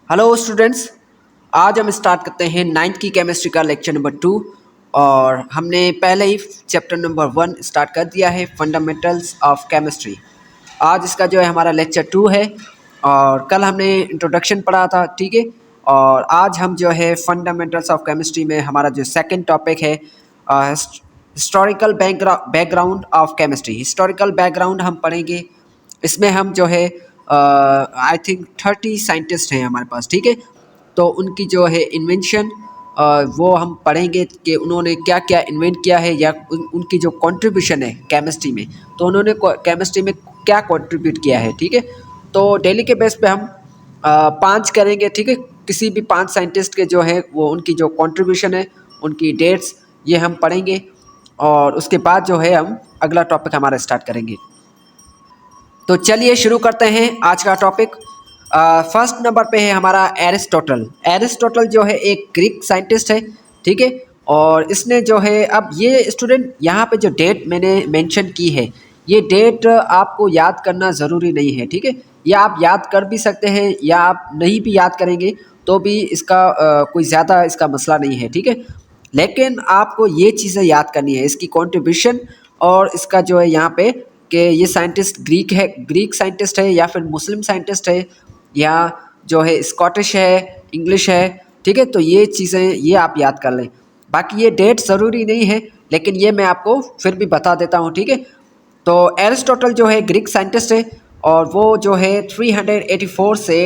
Hello students. आज हम start करते हैं नाइन्थ की केमिस्ट्री का लेक्चर नंबर 2। और हमने पहले ही चैप्टर नंबर 1 स्टार्ट कर दिया है, फंडामेंटल्स ऑफ केमिस्ट्री। आज इसका जो है हमारा लेक्चर 2 है और कल हमने इंट्रोडक्शन पढ़ा था, ठीक है। और आज हम जो है फंडामेंटल्स ऑफ केमिस्ट्री में हमारा जो सेकंड टॉपिक है historical background of chemistry. Historical background हम पढ़ेंगे। इसमें हम जो है आई थिंक 30 साइंटिस्ट हैं हमारे पास, ठीक है। तो उनकी जो है इन्वेंशन वो हम पढ़ेंगे कि उन्होंने क्या क्या इन्वेंट किया है या उनकी जो कंट्रीब्यूशन है केमिस्ट्री में, तो उन्होंने केमिस्ट्री में क्या कंट्रीब्यूट किया है, ठीक है। तो डेली के बेस पे हम 5 करेंगे, ठीक है। किसी भी 5 साइंटिस्ट के जो है वो उनकी जो कंट्रीब्यूशन है, उनकी डेट्स, ये हम पढ़ेंगे। और उसके बाद जो है हम अगला टॉपिक हमारा स्टार्ट करेंगे। तो चलिए शुरू करते हैं आज का टॉपिक। फर्स्ट नंबर पे है हमारा एरिस्टोटल। एरिस्टोटल जो है एक ग्रीक साइंटिस्ट है, ठीक है। और इसने जो है, अब ये स्टूडेंट यहाँ पे जो डेट मैंने मेंशन की है, ये डेट आपको याद करना ज़रूरी नहीं है, ठीक है। या आप याद कर भी सकते हैं या आप नहीं भी याद करेंगे तो भी इसका कोई ज़्यादा इसका मसला नहीं है, ठीक है। लेकिन आपको ये चीज़ें याद करनी है, इसकी कंट्रीब्यूशन और इसका जो है यहाँ पे कि ये साइंटिस्ट ग्रीक साइंटिस्ट है या फिर मुस्लिम साइंटिस्ट है या जो है स्कॉटिश है, इंग्लिश है, ठीक है। तो ये चीज़ें ये आप याद कर लें। बाकी ये डेट ज़रूरी नहीं है, लेकिन ये मैं आपको फिर भी बता देता हूँ, ठीक है। तो एरिस्टोटल जो है ग्रीक साइंटिस्ट है और वो जो है 384 से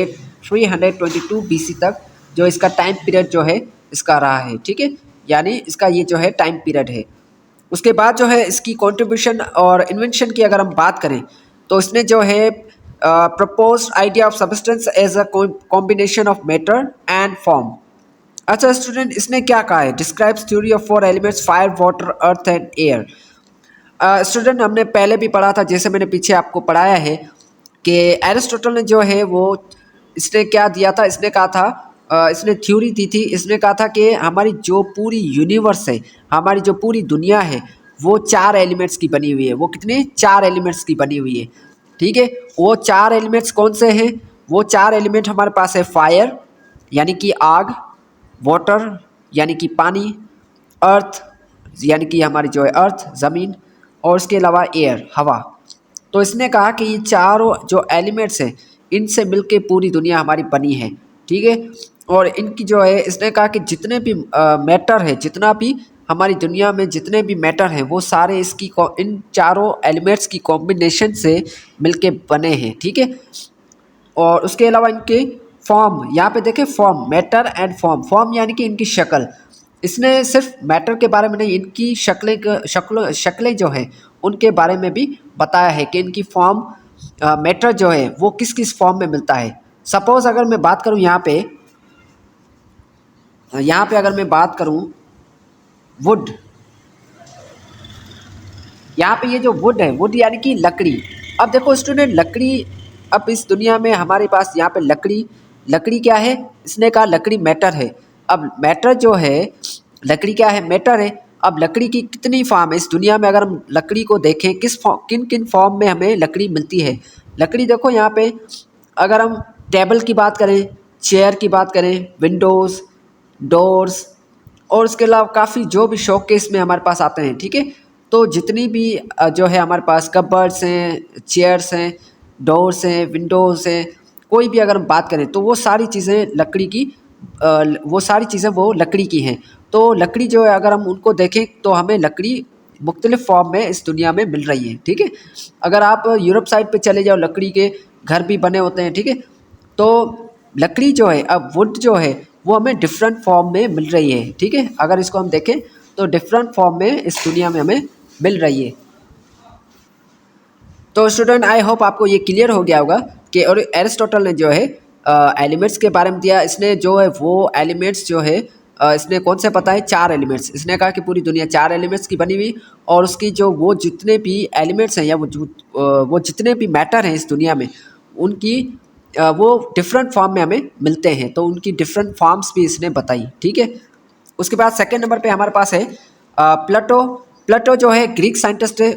322 BC तक जो इसका टाइम पीरियड जो है इसका रहा है, ठीक है। यानी इसका ये जो है टाइम पीरियड है। उसके बाद जो है इसकी कंट्रीब्यूशन और इन्वेंशन की अगर हम बात करें तो इसने जो है proposed idea of substance as a combination of matter and form. अच्छा स्टूडेंट, इसने क्या कहा है? Describes theory of 4 elements fire, water, earth and air. Student, हमने पहले भी पढ़ा था, जैसे मैंने पीछे आपको पढ़ाया है कि एरिस्टोटल ने जो है वो इसने क्या दिया था, इसने कहा था इसने थ्योरी दी थी। इसने कहा था कि हमारी जो पूरी यूनिवर्स है, हमारी जो पूरी दुनिया है, वो 4 एलिमेंट्स की बनी हुई है। वो कितने? 4 एलिमेंट्स की बनी हुई है, ठीक है। वो 4 एलिमेंट्स कौन से हैं? वो 4 एलिमेंट हमारे पास है फायर यानी कि आग, वाटर यानी कि पानी, अर्थ यानी कि हमारी जो है अर्थ ज़मीन, और इसके अलावा एयर हवा। तो इसने कहा कि ये चारों जो एलिमेंट्स हैं इनसे मिलके पूरी दुनिया हमारी बनी है, ठीक है। और इनकी जो है इसने कहा कि जितने भी मैटर है, जितना भी हमारी दुनिया में जितने भी मैटर हैं वो सारे इन चारों एलिमेंट्स की कॉम्बिनेशन से मिलके बने हैं, ठीक है। और उसके अलावा इनके फॉर्म, यहाँ पे देखें form, matter and form. Form यानी कि इनकी शक्ल। इसने सिर्फ मैटर के बारे में नहीं, इनकी शक्लें जो है उनके बारे में भी बताया है कि इनकी फॉर्म, मैटर जो है वो किस किस फॉर्म में मिलता है। सपोज अगर मैं बात करूँ यहाँ पे अगर मैं बात करूँ वुड, यहाँ पे ये जो वुड है, वुड यानी कि लकड़ी। अब देखो स्टूडेंट, लकड़ी, अब इस दुनिया में हमारे पास यहाँ पे लकड़ी क्या है? इसने कहा लकड़ी मैटर है। अब मैटर जो है, लकड़ी क्या है? मैटर है। अब लकड़ी की कितनी फॉर्म है इस दुनिया में? अगर हम लकड़ी को देखें, किन किन फॉर्म में हमें लकड़ी मिलती है। लकड़ी देखो यहाँ पे, अगर हम टेबल की बात करें, चेयर की बात करें, विंडोज़, डोर्स, और उसके अलावा काफ़ी जो भी शोकेस में हमारे पास आते हैं, ठीक है। तो जितनी भी जो है हमारे पास कबर्ड्स हैं, चेयर्स हैं, डोर्स हैं, विंडोज़ हैं, कोई भी अगर हम बात करें तो वो सारी चीज़ें लकड़ी की, वो लकड़ी की हैं। तो लकड़ी जो है अगर हम उनको देखें तो हमें लकड़ी मुख्तलिफ़ फॉर्म में इस दुनिया में मिल रही है, ठीक है। अगर आप यूरोप साइड पे चले जाओ, लकड़ी के घर भी बने होते हैं, ठीक है। तो लकड़ी जो है, अब वुड जो है वो हमें डिफरेंट फॉर्म में मिल रही है, ठीक है। अगर इसको हम देखें तो डिफरेंट फॉर्म में इस दुनिया में हमें मिल रही है। तो स्टूडेंट, आई होप आपको ये क्लियर हो गया होगा कि और एरिस्टोटल ने जो है एलिमेंट्स के बारे में दिया। इसने जो है वो एलिमेंट्स जो है इसने कौन से बताए? 4 एलिमेंट्स। इसने कहा कि पूरी दुनिया 4 एलिमेंट्स की बनी हुई, और उसकी जो वो जितने भी एलिमेंट्स हैं या वो जितने भी मैटर हैं इस दुनिया में, उनकी वो डिफरेंट फॉर्म में हमें मिलते हैं। तो उनकी डिफरेंट फॉर्म्स भी इसने बताई, ठीक है। उसके बाद सेकेंड नंबर पे हमारे पास है प्लेटो। प्लेटो जो है ग्रीक साइंटिस्ट है।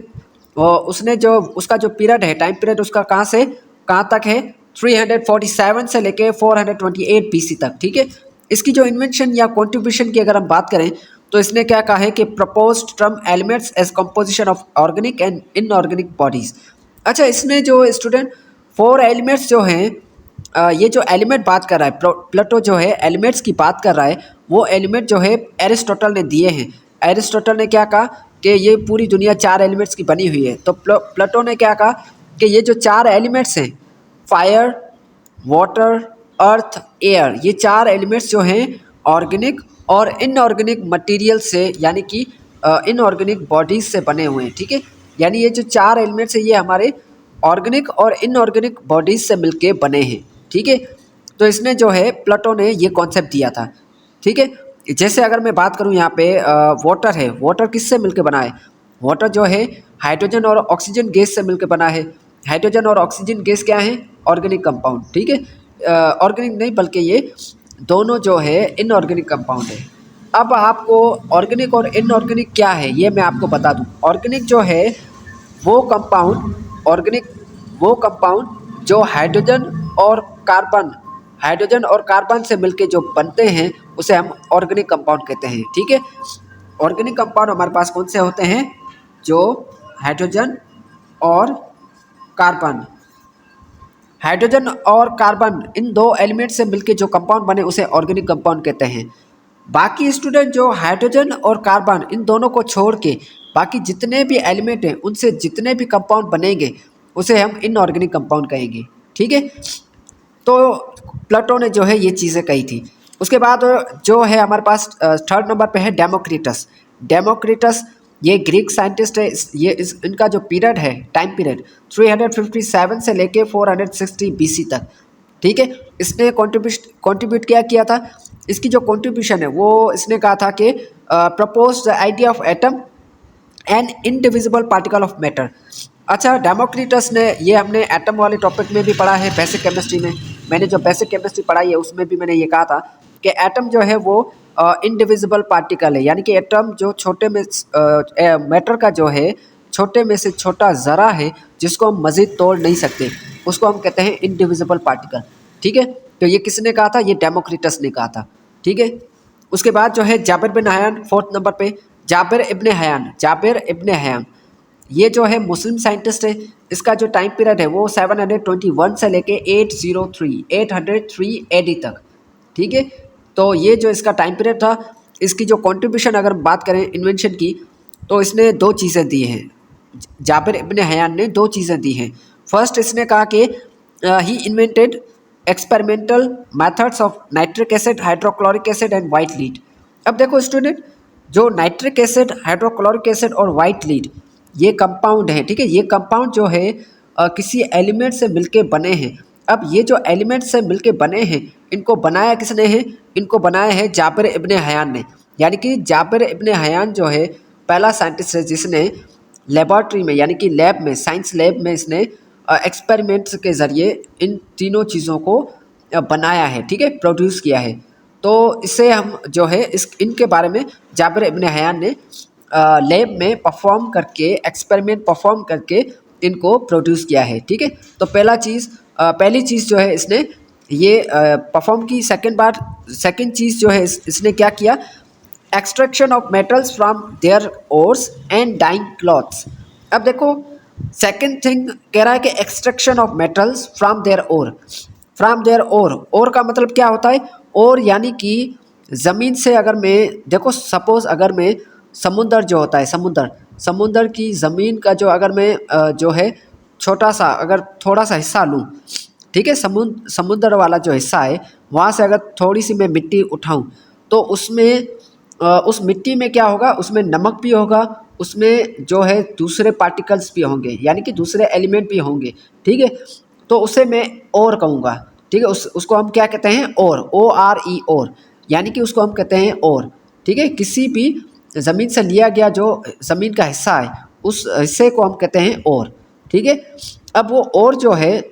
उसने जो उसका जो पीरियड है, टाइम पीरियड उसका कहाँ से कहाँ तक है? 347 से लेके 428 BC तक। ठीक है, इसकी जो इन्वेंशन या कॉन्ट्रीब्यूशन की अगर हम बात करें तो इसने क्या कहा है कि proposed term elements as composition of organic and inorganic bodies. अच्छा, इसमें जो स्टूडेंट 4 एलिमेंट्स जो हैं, ये जो एलिमेंट बात कर रहा है प्लेटो जो है एलिमेंट्स की बात कर रहा है, वो एलिमेंट जो है एरिस्टोटल ने दिए हैं। एरिस्टोटल ने क्या कहा कि ये पूरी दुनिया 4 एलिमेंट्स की बनी हुई है। तो प्लेटो ने क्या कहा कि ये जो 4 एलिमेंट्स हैं, फायर, वाटर, अर्थ, एयर, ये 4 एलिमेंट्स जो हैं ऑर्गेनिक और इनऑर्गेनिक मटेरियल से यानी कि इनऑर्गेनिक बॉडीज से बने हुए हैं। ठीक है, यानी ये जो 4 एलिमेंट्स हैं ये हमारे ऑर्गेनिक और इनऑर्गेनिक बॉडीज से मिलके बने हैं। ठीक है, तो इसने जो है प्लेटो ने ये कॉन्सेप्ट दिया था। ठीक है, जैसे अगर मैं बात करूँ यहाँ पे वाटर है, वाटर किससे मिलके बना है? वाटर जो है हाइड्रोजन और ऑक्सीजन गैस से मिलकर बना है। हाइड्रोजन और ऑक्सीजन गैस क्या है? Organic compound. ठीक है, ऑर्गेनिक नहीं बल्कि ये दोनों जो है इनऑर्गेनिक कंपाउंड है। अब आपको ऑर्गेनिक और इनऑर्गेनिक क्या है ये मैं आपको बता दूं। ऑर्गेनिक जो है वो कंपाउंड, ऑर्गेनिक वो कंपाउंड जो हाइड्रोजन और कार्बन से मिलके जो बनते हैं उसे हम ऑर्गेनिक कंपाउंड कहते हैं। ठीक है, ऑर्गेनिक कंपाउंड हमारे पास कौन से होते हैं? जो हाइड्रोजन और कार्बन, हाइड्रोजन और कार्बन इन 2 एलिमेंट से मिलके जो कंपाउंड बने उसे ऑर्गेनिक कंपाउंड कहते हैं। बाकी स्टूडेंट जो हाइड्रोजन और कार्बन इन दोनों को छोड़ के बाकी जितने भी एलिमेंट हैं उनसे जितने भी कंपाउंड बनेंगे उसे हम इनऑर्गेनिक कंपाउंड कहेंगे। ठीक है, तो प्लेटो ने जो है ये चीज़ें कही थी। उसके बाद जो है हमारे पास 3rd नंबर पे है डेमोक्रिटस। डेमोक्रिटस ये ग्रीक साइंटिस्ट है। ये इनका जो पीरियड है, टाइम पीरियड 357 से लेके 460 BC तक। ठीक है, इसने कॉन्ट्रीब्यूट क्या किया था? इसकी जो कॉन्ट्रीब्यूशन है वो इसने कहा था कि propose the idea of atom an indivisible particle of matter. अच्छा, डेमोक्रिटस ने ये हमने एटम वाले टॉपिक में भी पढ़ा है बेसिक केमिस्ट्री में। मैंने जो बेसिक केमिस्ट्री पढ़ाई है उसमें भी मैंने ये कहा था कि एटम जो है वो इनडिविजिबल पार्टिकल है, यानी कि एटम जो छोटे में मैटर का जो है छोटे में से छोटा ज़रा है जिसको हम मज़ीद तोड़ नहीं सकते, उसको हम कहते हैं इनडिविजिबल पार्टिकल। ठीक है, तो ये किसने कहा था? ये डेमोक्रिटस ने कहा था। ठीक है, उसके बाद जो है Jabir bin Hayyan 4th number पे। जाबिर इब्ने हयान ये जो है मुस्लिम साइंटिस्ट है। इसका जो टाइम पीरियड है वो 721 से लेके 803 AD तक। ठीक है, तो ये जो इसका टाइम पीरियड था, इसकी जो कंट्रीब्यूशन अगर बात करें इन्वेंशन की तो इसने 2 चीज़ें दी हैं। जाबिर इब्ने हयान ने 2 चीज़ें दी हैं। फर्स्ट इसने कहा कि he invented experimental methods of nitric acid, hydrochloric acid and white lead. अब देखो स्टूडेंट, जो नाइट्रिक एसिड, हाइड्रोक्लोरिक एसिड और वाइट लीड ये कंपाउंड है। ठीक है, ये कंपाउंड जो है किसी एलिमेंट से मिलके बने हैं। अब ये जो एलिमेंट से मिलके बने हैं इनको बनाया किसने है? इनको बनाया है जाबिर इब्ने हयान ने। यानी कि जाबिर इब्ने हयान जो है पहला साइंटिस्ट है जिसने लेबॉर्ट्री में यानी कि लैब में, साइंस लैब में इसने एक्सपेरिमेंट्स के ज़रिए इन तीनों चीज़ों को बनाया है। ठीक है, प्रोड्यूस किया है। तो इससे हम जो है इनके बारे में जाबिर इब्ने हयान ने लैब में एक्सपेरिमेंट परफॉर्म करके इनको प्रोड्यूस किया है। ठीक है, तो पहली चीज़ जो है इसने ये परफॉर्म की। सेकंड चीज़ जो है इसने क्या किया? Extraction of metals from their ores and dyeing clothes. अब देखो, सेकंड थिंग कह रहा है कि extraction of metals from their ore का मतलब क्या होता है? ओर यानी कि ज़मीन से अगर मैं देखो सपोज़ अगर मैं समुंदर जो होता है, समुंदर की ज़मीन का जो अगर मैं जो है छोटा सा अगर थोड़ा सा हिस्सा लूँ, ठीक है, समुंदर वाला जो हिस्सा है वहाँ से अगर थोड़ी सी मैं मिट्टी उठाऊँ तो उसमें उस मिट्टी में क्या होगा? उसमें नमक भी होगा, उसमें जो है दूसरे पार्टिकल्स भी होंगे यानी कि दूसरे एलिमेंट भी होंगे। ठीक है, तो उसे मैं और कहूँगा। ठीक है, उसको हम क्या कहते हैं? ORE और, यानी कि उसको हम कहते हैं और। ठीक है, किसी भी ज़मीन से लिया गया जो ज़मीन का हिस्सा है उस हिस्से को हम कहते हैं और। ठीक है, अब वो और जो है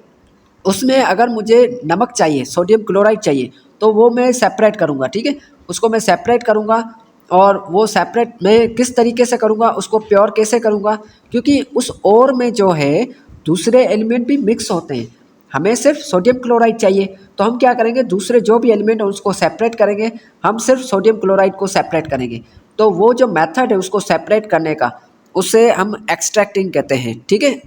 उसमें अगर मुझे नमक चाहिए, सोडियम क्लोराइड चाहिए, तो वो मैं सेपरेट करूँगा। ठीक है, उसको मैं सेपरेट करूँगा और वो सेपरेट मैं किस तरीके से करूँगा, उसको प्योर कैसे करूँगा? क्योंकि उस और में जो है दूसरे एलिमेंट भी मिक्स होते हैं। हमें सिर्फ सोडियम क्लोराइड चाहिए, तो हम क्या करेंगे, दूसरे जो भी एलिमेंट है उसको सेपरेट करेंगे, हम सिर्फ सोडियम क्लोराइड को सेपरेट करेंगे। तो वो जो मेथड है उसको सेपरेट करने का, उसे हम एक्सट्रैक्टिंग कहते हैं। ठीक है,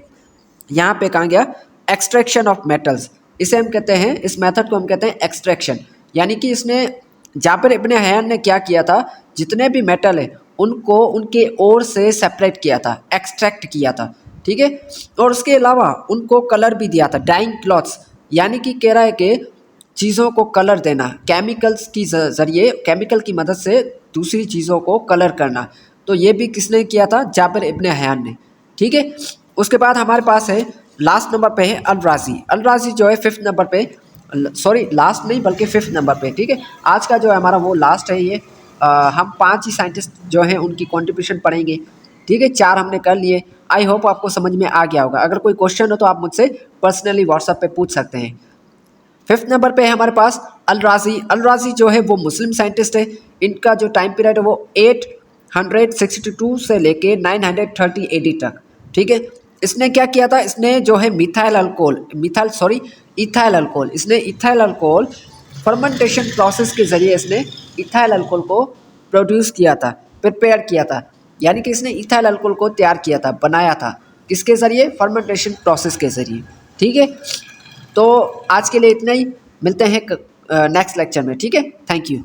यहाँ पे कहा गया एक्सट्रैक्शन ऑफ मेटल्स, इसे हम कहते हैं, इस मेथड को हम कहते हैं एक्सट्रैक्शन। यानी कि इसने जाबिर इब्न हयान ने क्या किया था, जितने भी मेटल है उनको उनके ओर से सेपरेट किया था, एक्सट्रैक्ट किया था। ठीक है, और उसके अलावा उनको कलर भी दिया था, डाइंग क्लॉथ्स, यानी कि कह रहा है कि चीज़ों को कलर देना, केमिकल्स की ज़रिए, केमिकल की मदद से दूसरी चीज़ों को कलर करना। तो ये भी किसने किया था, जाबिर इब्न हयान ने। ठीक है, उसके बाद हमारे पास है लास्ट नंबर पे है अल राज़ी। अल राज़ी जो है 5th नंबर पे, सॉरी लास्ट नहीं बल्कि 5th नंबर पे। ठीक है, आज का जो है हमारा वो लास्ट है ये। हम 5 ही साइंटिस्ट जो हैं उनकी कंट्रीब्यूशन पढ़ेंगे। ठीक है, 4 हमने कर लिए। आई होप आपको समझ में आ गया होगा। अगर कोई क्वेश्चन हो तो आप मुझसे पर्सनली व्हाट्सएप पे पूछ सकते हैं। 5th नंबर पे है हमारे पास अल राज़ी। अल राज़ी जो है वो मुस्लिम साइंटिस्ट है। इनका जो टाइम पीरियड है वो 862 से लेके 930 AD तक। ठीक है, इसने क्या किया था, इसने जो है इथाइल अल्कोहल, इसने इथाइल अल्कोहल फर्मेंटेशन प्रोसेस के ज़रिए इसने इथाइल अल्कोहल को प्रोड्यूस किया था, प्रिपेयर किया था। यानी कि इसने इथाइल अल्कोहल को तैयार किया था, बनाया था, किसके ज़रिए, फर्मेंटेशन प्रोसेस के ज़रिए। ठीक है, तो आज के लिए इतना ही, मिलते हैं नेक्स्ट लेक्चर में। ठीक है, थैंक यू।